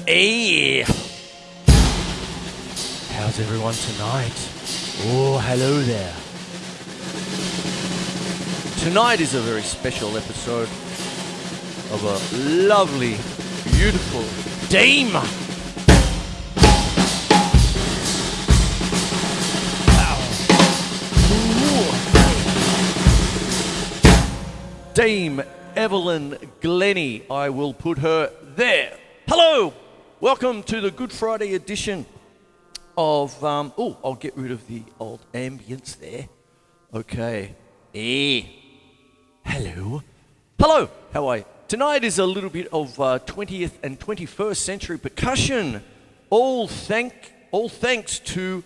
Hey! How's everyone tonight? Oh, hello there. Tonight is a very special episode of a lovely, beautiful dame. Dame Evelyn Glennie. I will put her there. Hello! Welcome to the Good Friday edition of... I'll get rid of the old ambience there. Okay. Hello. Hello! How are you? Tonight is a little bit of 20th and 21st century percussion. All thanks to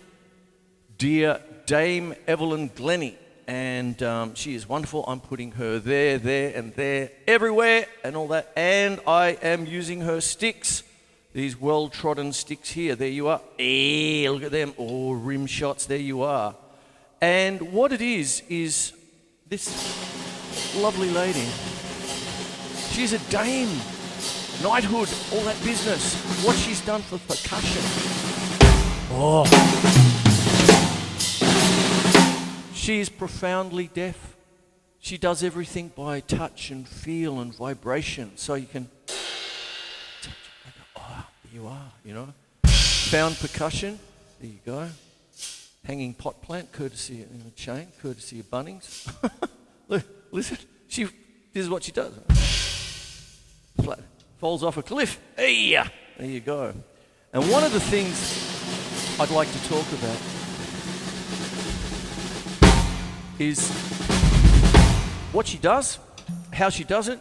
dear Dame Evelyn Glennie. And she is wonderful. I'm putting her there, and there, everywhere, and all that. And I am using her sticks, these well-trodden sticks here. There you are. Look at them. Oh, rim shots. There you are. And what it is this lovely lady. She's a dame, knighthood, all that business. What she's done for percussion. She's profoundly deaf. She does everything by touch and feel and vibration. So you can touch it. There you are, you know. Found percussion. There you go. Hanging pot plant, courtesy in a chain, courtesy of Bunnings. Look, listen. This is what she does. Flat. Falls off a cliff. Hey, there you go. And one of the things I'd like to talk about is what she does, how she does it,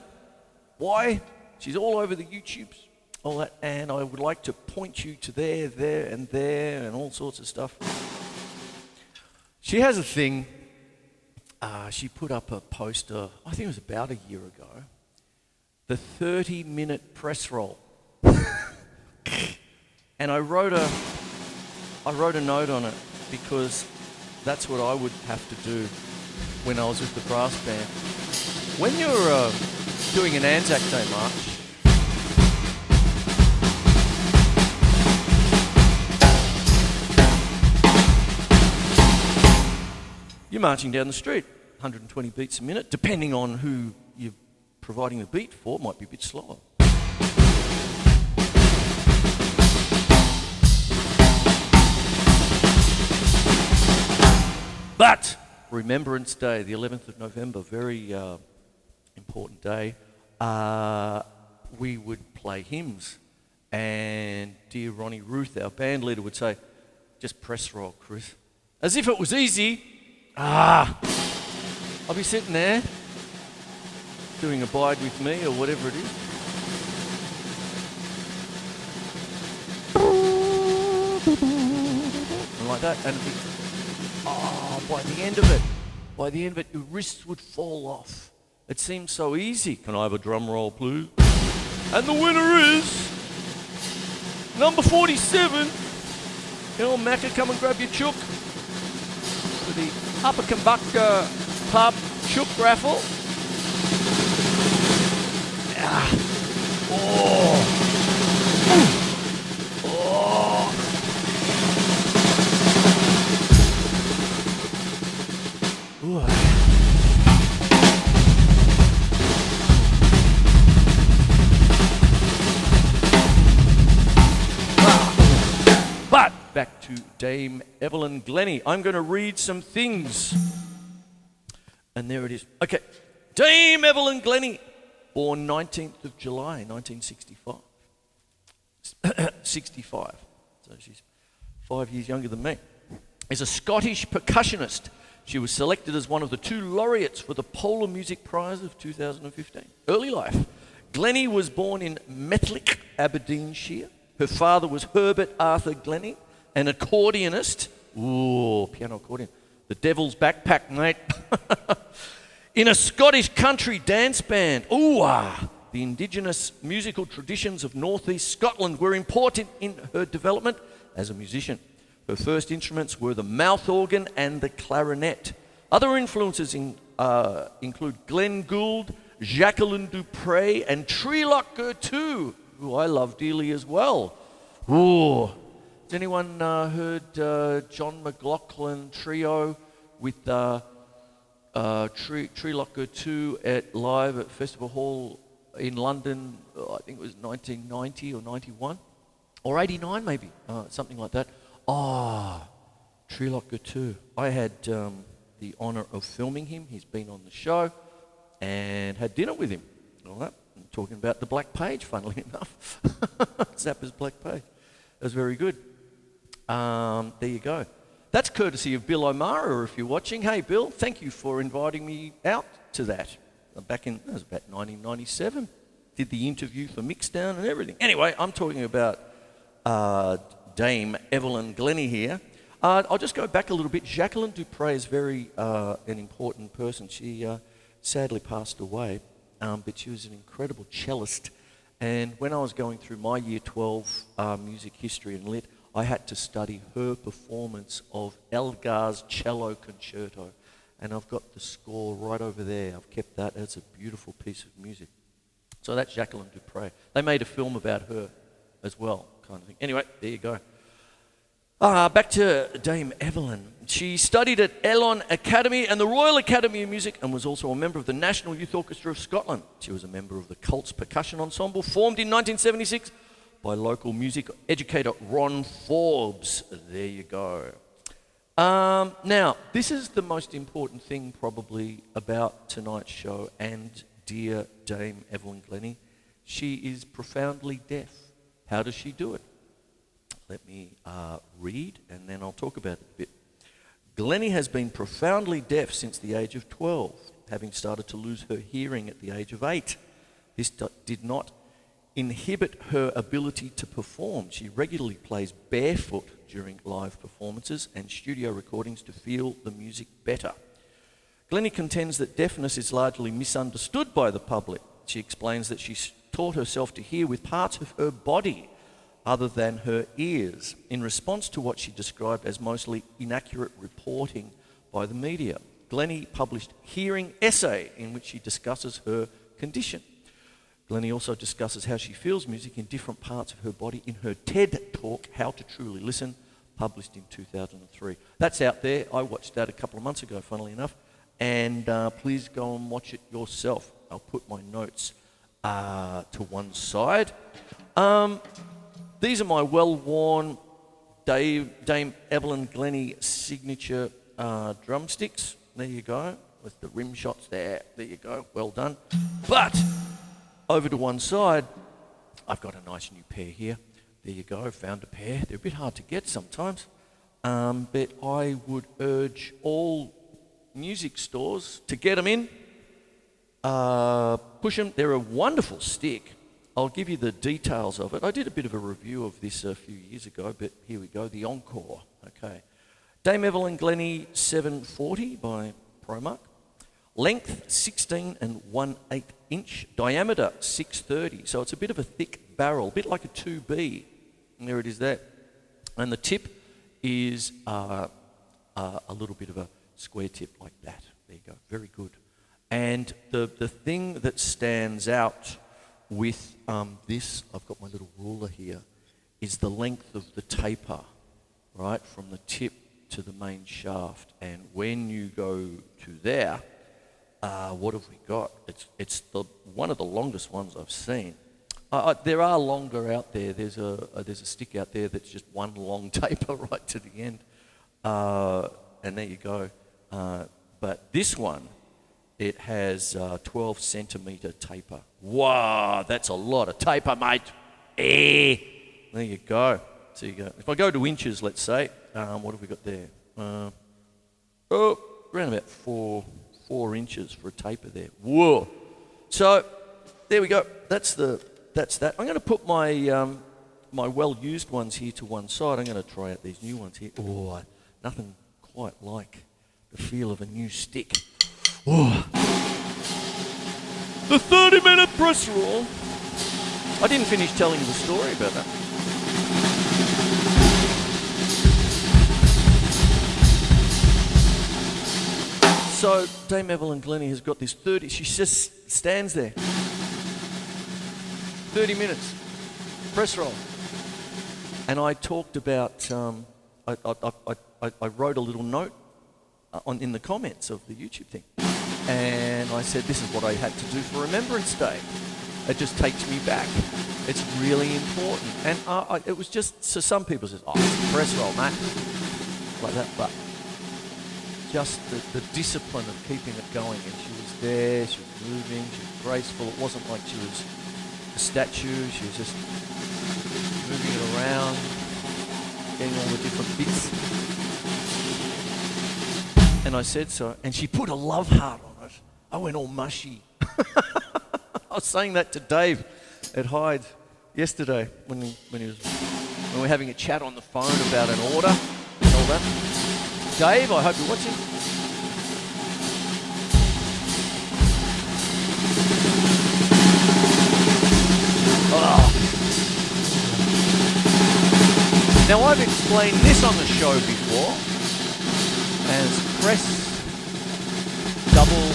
why. She's all over the YouTubes, all that, and I would like to point you to there, and all sorts of stuff. She has a thing, she put up a poster, I think it was about a year ago, the 30-minute press roll. And I wrote a note on it because that's what I would have to do when I was with the brass band. When you're doing an Anzac Day march, you're marching down the street, 120 beats a minute, depending on who you're providing the beat for, might be a bit slower. But Remembrance Day, the 11th of November, very important day, we would play hymns. And dear Ronnie Ruth, our band leader, would say, just press roll, Chris. As if it was easy. I'll be sitting there doing Abide With Me or whatever it is. And like that. And it'd be, by the end of it, your wrists would fall off. It seemed so easy. Can I have a drum roll, please? And the winner is number 47. You know, Macca, come and grab your chook for the Upper Kambukka Pub chook raffle. But back to Dame Evelyn Glennie. I'm going to read some things. And there it is. Okay. Dame Evelyn Glennie, born 19th of July, 1965. 65. So she's 5 years younger than me. Is a Scottish percussionist. She was selected as one of the 2 laureates for the Polar Music Prize of 2015. Early life. Glennie was born in Metlick, Aberdeenshire. Her father was Herbert Arthur Glennie, an accordionist. Ooh, piano accordion. The devil's backpack, mate. In a Scottish country dance band. The indigenous musical traditions of northeast Scotland were important in her development as a musician. Her first instruments were the mouth organ and the clarinet. Other influences include Glenn Gould, Jacqueline Dupre, and Trilok Gertu. who I love dearly as well. Ooh. Has anyone heard John McLaughlin Trio with Trelocker 2 live at Festival Hall in London? I think it was 1990 or 91 or 89 maybe, something like that. Trelocker 2. I had the honour of filming him. He's been on the show and had dinner with him. All that. I'm talking about the Black Page, funnily enough. Zappa's Black Page. That was very good. There you go. That's courtesy of Bill O'Mara, if you're watching. Hey, Bill, thank you for inviting me out to that. Back in, that was about 1997. Did the interview for Mixdown and everything. Anyway, I'm talking about Dame Evelyn Glennie here. I'll just go back a little bit. Jacqueline Dupre is very an important person. She sadly passed away, but she was an incredible cellist. And when I was going through my Year 12 music history and lit, I had to study her performance of Elgar's Cello Concerto. And I've got the score right over there. I've kept that. It's a beautiful piece of music. So that's Jacqueline Dupre. They made a film about her as well, kind of thing. Anyway, there you go. Back to Dame Evelyn. She studied at Elon Academy and the Royal Academy of Music and was also a member of the National Youth Orchestra of Scotland. She was a member of the Cults Percussion Ensemble, formed in 1976 by local music educator Ron Forbes. There you go. Now, this is the most important thing probably about tonight's show and dear Dame Evelyn Glennie. She is profoundly deaf. How does she do it? Let me read and then I'll talk about it a bit. Glennie has been profoundly deaf since the age of 12, having started to lose her hearing at the age of 8. This did not inhibit her ability to perform. She regularly plays barefoot during live performances and studio recordings to feel the music better. Glennie contends that deafness is largely misunderstood by the public. She explains that she taught herself to hear with parts of her body other than her ears, in response to what she described as mostly inaccurate reporting by the media. Glennie published Hearing Essay, in which she discusses her condition. Glennie also discusses how she feels music in different parts of her body in her TED Talk, How to Truly Listen, published in 2003. That's out there. I watched that a couple of months ago, funnily enough, and please go and watch it yourself. I'll put my notes to one side. These are my well-worn Dame Evelyn Glennie signature drumsticks. There you go, with the rim shots there. There you go, well done. But over to one side, I've got a nice new pair here. There you go, found a pair. They're a bit hard to get sometimes, but I would urge all music stores to get them in, push them. They're a wonderful stick. I'll give you the details of it. I did a bit of a review of this a few years ago, but here we go, the Encore. Okay. Dame Evelyn Glennie 740 by Promark. Length 16 1/8 inch. Diameter 630. So it's a bit of a thick barrel, a bit like a 2B. And there it is there. And the tip is a little bit of a square tip like that. There you go. Very good. And the thing that stands out with this, I've got my little ruler here, is the length of the taper, right, from the tip to the main shaft. And when you go to there, what have we got? It's one of the longest ones I've seen. There are longer out there. There's a stick out there that's just one long taper right to the end, and there you go. But this one, it has 12 centimetre taper. Wow, that's a lot of taper, mate. There you go. So you go. If I go to inches, let's say, what have we got there? Around about four inches for a taper there. Whoa. So there we go. That's that. I'm going to put my my well-used ones here to one side. I'm going to try out these new ones here. Oh, nothing quite like the feel of a new stick. Oh. The 30-minute press roll. I didn't finish telling you the story about that. So Dame Evelyn Glennie has got this 30, she just stands there. 30 minutes. Press roll. And I talked about, I wrote a little note in the comments of the YouTube thing. And I said, this is what I had to do for Remembrance Day. It just takes me back. It's really important. And it was just, so some people said, oh, it's a press roll, mate. Like that, but just the discipline of keeping it going. And she was there, she was moving, she was graceful. It wasn't like she was a statue. She was just moving it around, getting all the different bits. And I said so, and she put a love heart on it. I went all mushy. I was saying that to Dave at Hyde yesterday when we were having a chat on the phone about an order and all that. Dave, I hope you're watching. Oh. Now I've explained this on the show before as press, double,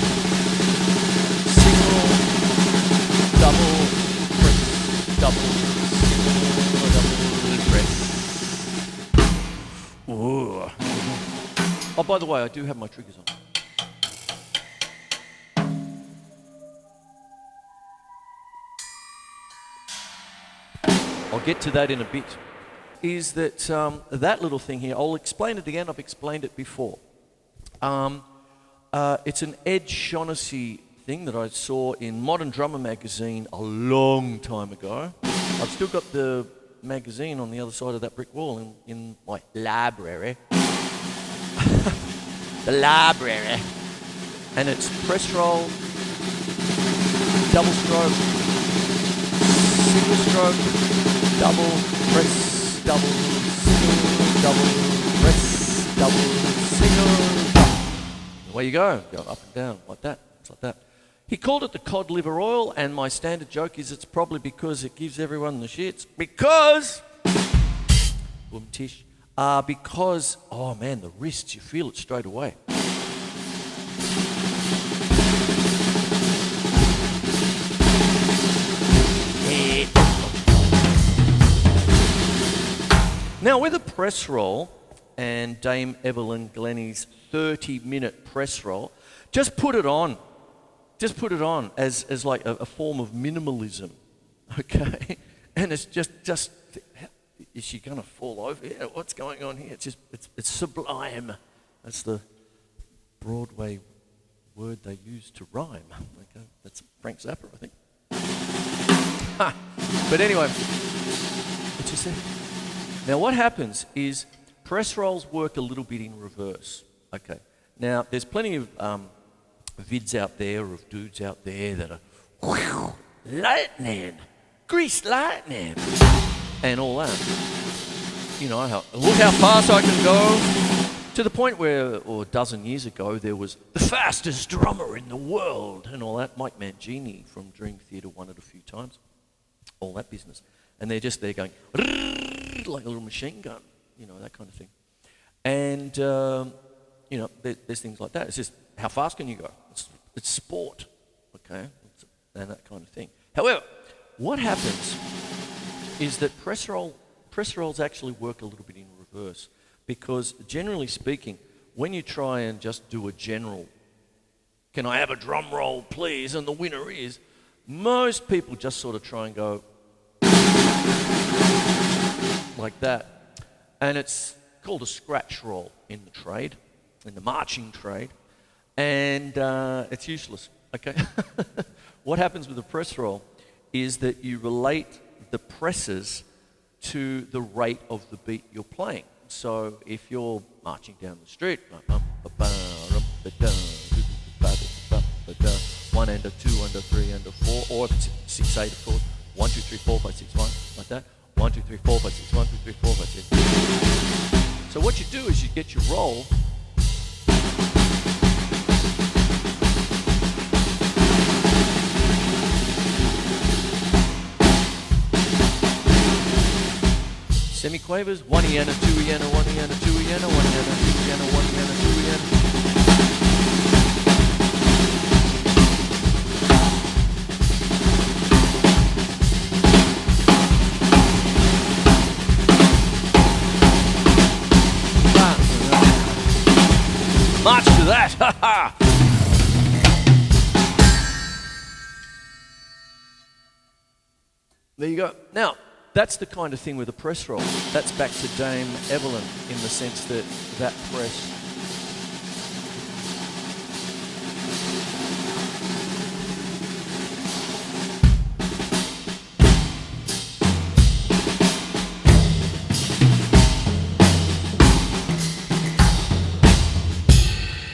single, double, press, double, single, double, press. Ooh. Oh, by the way, I do have my triggers on. I'll get to that in a bit. Is that that little thing here, I'll explain it again, I've explained it before. It's an Ed Shaughnessy thing that I saw in Modern Drummer magazine a long time ago. I've still got the magazine on the other side of that brick wall in my library. The library. And it's press roll, double stroke, single stroke, double, press, double, single, double, press, double, single, double. Away you go. Go up and down like that. It's like that. He called it the cod liver oil, and my standard joke is it's probably because it gives everyone the shits. Because, boom tish, because, oh man, the wrists, you feel it straight away. Now, with a press roll and Dame Evelyn Glennie's 30-minute press roll, just put it on. Just put it on as like a form of minimalism, okay? And it's just is she going to fall over here? What's going on here? It's sublime. That's the Broadway word they use to rhyme. Okay, that's Frank Zappa, I think. But anyway, what you say? Now what happens is press rolls work a little bit in reverse. Okay. Now there's plenty of vids out there of dudes out there that are lightning, grease lightning, and all that. You know, look how fast I can go. To the point where, or a dozen years ago, there was the fastest drummer in the world and all that. Mike Mangini from Dream Theatre won it a few times. All that business. And they're just there going, like a little machine gun, you know, that kind of thing. And, you know, there's things like that. It's just, how fast can you go? It's sport, okay, and that kind of thing. However, what happens is that press rolls actually work a little bit in reverse, because generally speaking, when you try and just do a general, can I have a drum roll, please, and the winner is, most people just sort of try and go like that, and it's called a scratch roll in the trade, in the marching trade. And it's useless, okay? What happens with a press roll is that you relate the presses to the rate of the beat you're playing. So if you're marching down the street, 1 and a 2 and a 3 and a 4, or if it's 6/8 of course, 1 2 3 4 5 6 1, like that. 1 2 3 4 5 6 1 2 3 4 5 6. So what you do is you get your roll. Semiquavers, 1 iana, 2 iana, 1 iana, 2 iana, 1 iana, 2 iana, 1 iana, 2 iana. that. Ha ha! There you go. Now, that's the kind of thing with a press roll. That's back to Dame Evelyn in the sense that that press...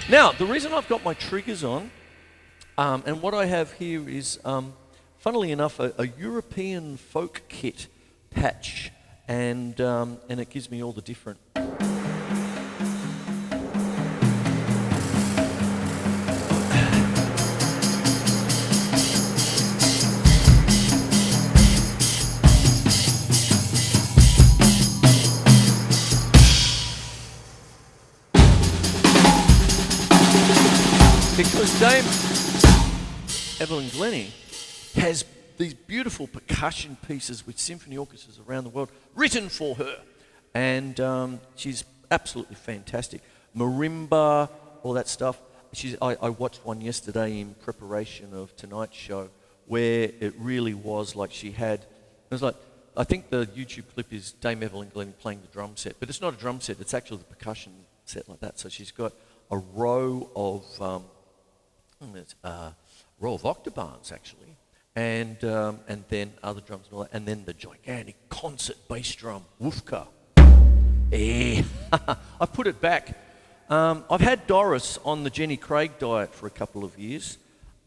Now, the reason I've got my triggers on, and what I have here is, funnily enough, a European folk kit patch, and it gives me all the different... Because Dame Evelyn Glennie has these beautiful percussion pieces with symphony orchestras around the world written for her. And she's absolutely fantastic. Marimba, all that stuff. I watched one yesterday in preparation of tonight's show where it really was like she had... It was like, I think the YouTube clip is Dame Evelyn Glennie playing the drum set. But it's not a drum set, it's actually the percussion set like that. So she's got a row of... row of octobans actually, and then other drums and all that, and then the gigantic concert bass drum, woofka. I put it back. I've had Doris on the Jenny Craig diet for a couple of years,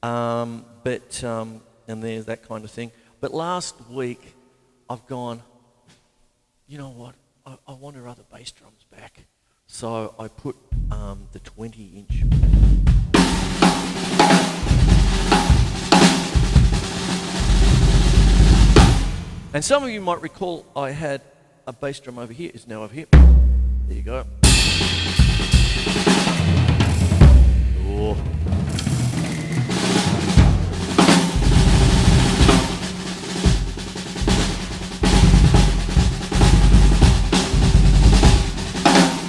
and there's that kind of thing. But last week, I've gone, you know what? I want her other bass drums back, so I put the 20-inch. And some of you might recall I had a bass drum over here. It's now over here. There you go. Oh.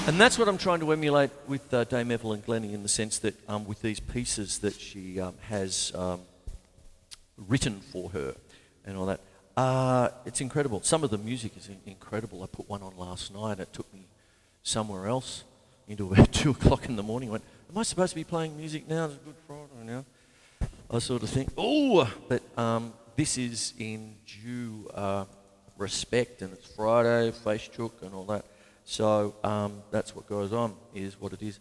And that's what I'm trying to emulate with Dame Evelyn Glennie in the sense that with these pieces that she has written for her and all that. It's incredible. Some of the music is incredible. I put one on last night. It took me somewhere else into about 2 o'clock in the morning. I went, am I supposed to be playing music now? It's Good Friday now. I sort of think, oh, but this is in due respect, and it's Friday, face chook and all that. So that's what goes on, is what it is.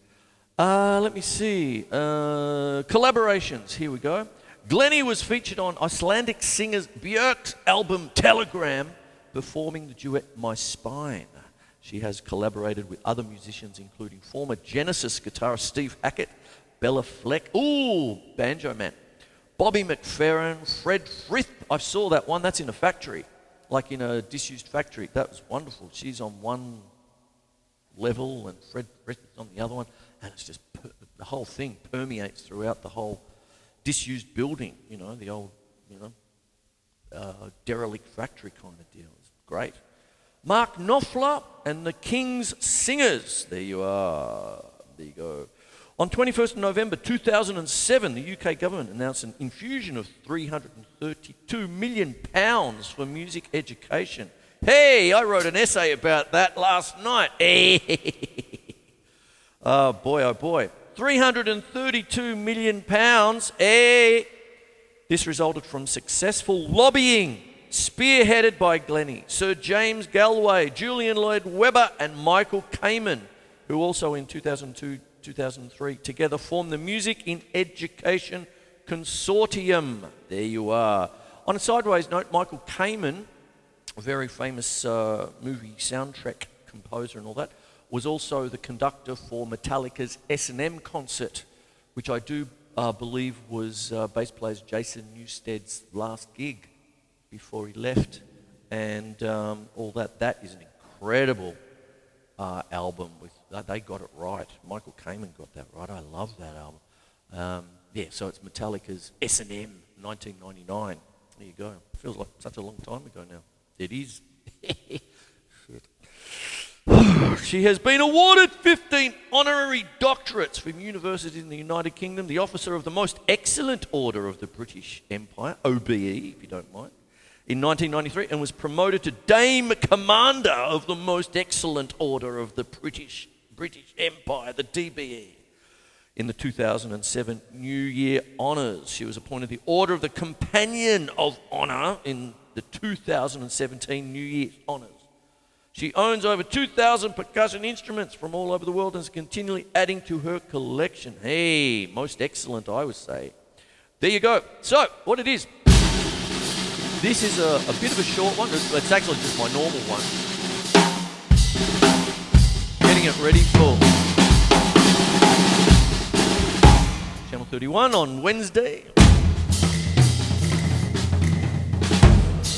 Let me see. Collaborations. Here we go. Glennie was featured on Icelandic singers Björk's album Telegram, performing the duet My Spine. She has collaborated with other musicians, including former Genesis guitarist Steve Hackett, Bella Fleck, Banjo Man, Bobby McFerrin, Fred Frith. I saw that one. That's in a factory, like in a disused factory. That was wonderful. She's on one level and Fred Frith on the other one, and it's just the whole thing permeates throughout the whole disused building, the old, derelict factory kind of deal. It's great. Mark Knopfler and the King's Singers. There you are. There you go. On 21st of November 2007, the UK government announced an infusion of £332 million for music education. Hey, I wrote an essay about that last night. Oh boy, oh boy. £332 million. This resulted from successful lobbying, spearheaded by Glennie, Sir James Galway, Julian Lloyd-Webber, and Michael Kamen, who also in 2002-2003 together formed the Music in Education Consortium. There you are. On a sideways note, Michael Kamen, a very famous movie soundtrack composer and all that, was also the conductor for Metallica's S&M concert, which I do believe was bass player Jason Newsted's last gig before he left, and all that. That is an incredible album. They got it right. Michael Kamen got that right. I love that album. So it's Metallica's S&M, 1999. There you go. Feels like such a long time ago now. It is. Shit. She has been awarded 15 honorary doctorates from universities in the United Kingdom, the Officer of the Most Excellent Order of the British Empire, OBE, if you don't mind, in 1993, and was promoted to Dame Commander of the Most Excellent Order of the British Empire, the DBE, in the 2007 New Year Honours. She was appointed the Order of the Companion of Honour in the 2017 New Year's Honours. She owns over 2,000 percussion instruments from all over the world and is continually adding to her collection. Hey, most excellent, I would say. There you go. So, what it is, this is a bit of a short one. It's actually just my normal one. Getting it ready for Channel 31 on Wednesday.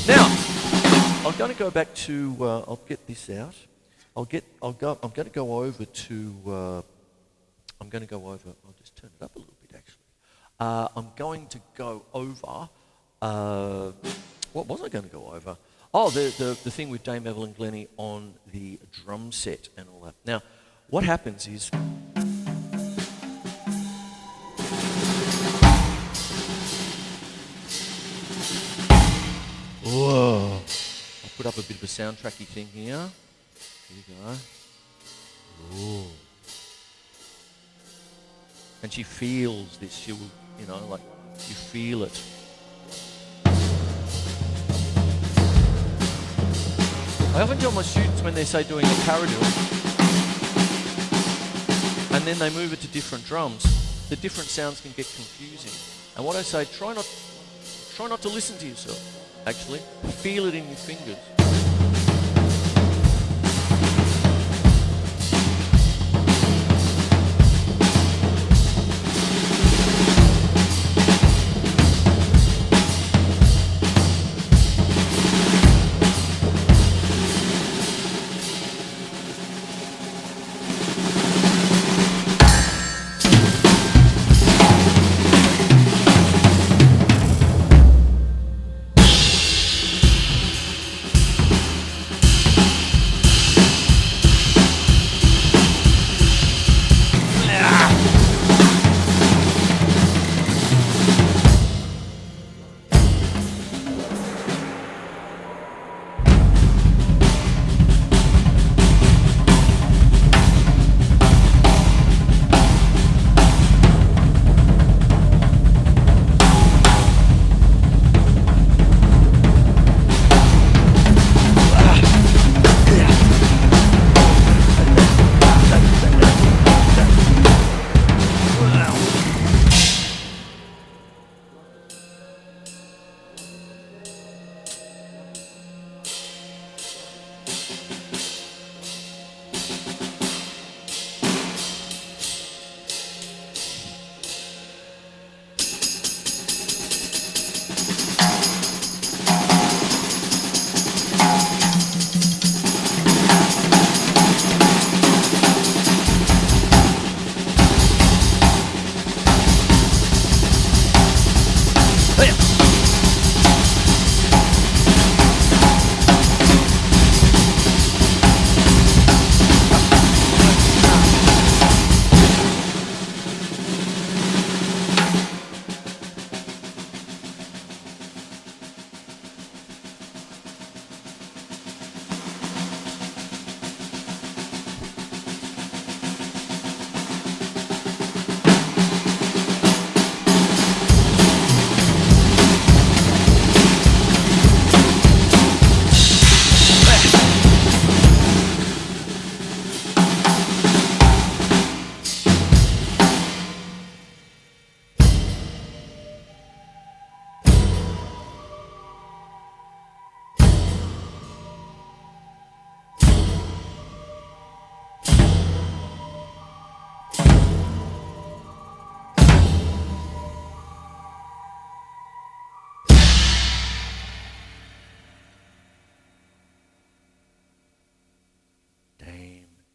Now, I'm going to go back to. I'll get this out. I'm going to go over to. I'm going to go over. I'll just turn it up a little bit. Actually, I'm going to go over. What was I going to go over? Oh, the thing with Dame Evelyn Glennie on the drum set and all that. Now, what happens is. Whoa. I'll put up a bit of a soundtracky thing here. Here you go. Ooh. And she feels this. She will, like, you feel it. I often tell my students when they say doing a paradiddle, and then they move it to different drums, the different sounds can get confusing. And what I say, try not to listen to yourself. Actually, feel it in your fingers.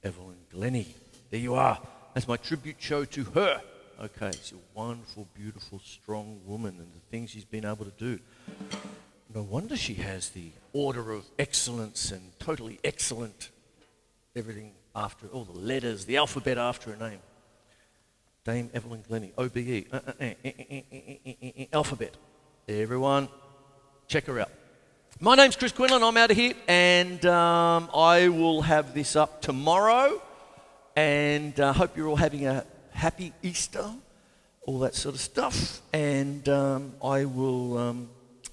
Evelyn Glennie. There you are. That's my tribute show to her. Okay, she's a wonderful, beautiful, strong woman and the things she's been able to do. No wonder she has the Order of Excellence and totally excellent everything after, all the letters, the alphabet after her name. Dame Evelyn Glennie, OBE, alphabet. Everyone, check her out. My name's Chris Quinlan, I'm out of here, and I will have this up tomorrow, and I hope you're all having a happy Easter, all that sort of stuff, and I will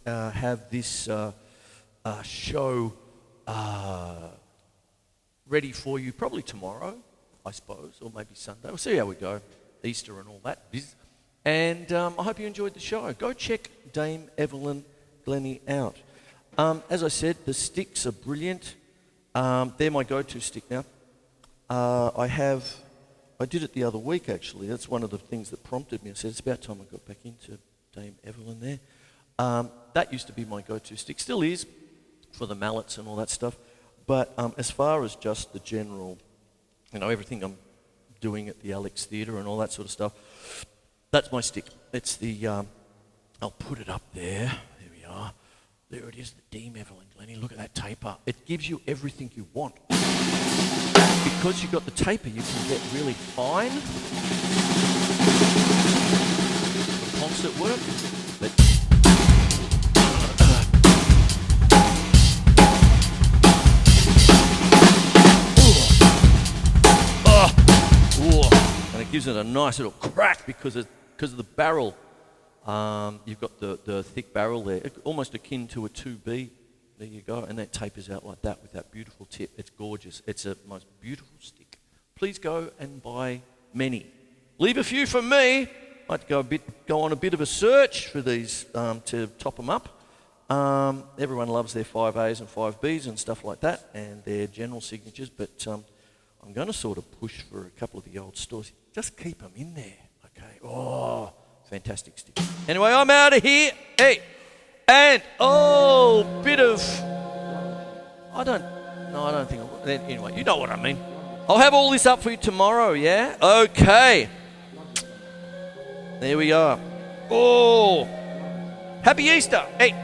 have this show ready for you probably tomorrow, I suppose, or maybe Sunday. We'll see how we go, Easter and all that. And I hope you enjoyed the show. Go check Dame Evelyn Glennie out. As I said, the sticks are brilliant. They're my go-to stick now. I did it the other week, actually. That's one of the things that prompted me. I said, it's about time I got back into Dame Evelyn there. That used to be my go-to stick. Still is, for the mallets and all that stuff. But as far as just the general, everything I'm doing at the Alex Theatre and all that sort of stuff, that's my stick. It's the, I'll put it up there. There we are. There it is, the Dame Evelyn Glennie. Look at that taper. It gives you everything you want. Because you've got the taper, you can get really fine for concert work. But and it gives it a nice little crack because of the barrel. You've got the thick barrel there, almost akin to a 2B. There you go, and that tapers out like that with that beautiful tip. It's gorgeous. It's a most beautiful stick. Please go and buy many. Leave a few for me. I'd go on a bit of a search for these to top them up. Everyone loves their 5As and 5Bs and stuff like that, and their general signatures, but I'm going to sort of push for a couple of the old stores. Just keep them in there, okay? Oh, fantastic stick. Anyway, I'm out of here. Hey, and bit of, I don't think I will. Anyway, you know what I mean. I'll have all this up for you tomorrow, yeah? Okay. There we are. Oh, happy Easter. Hey.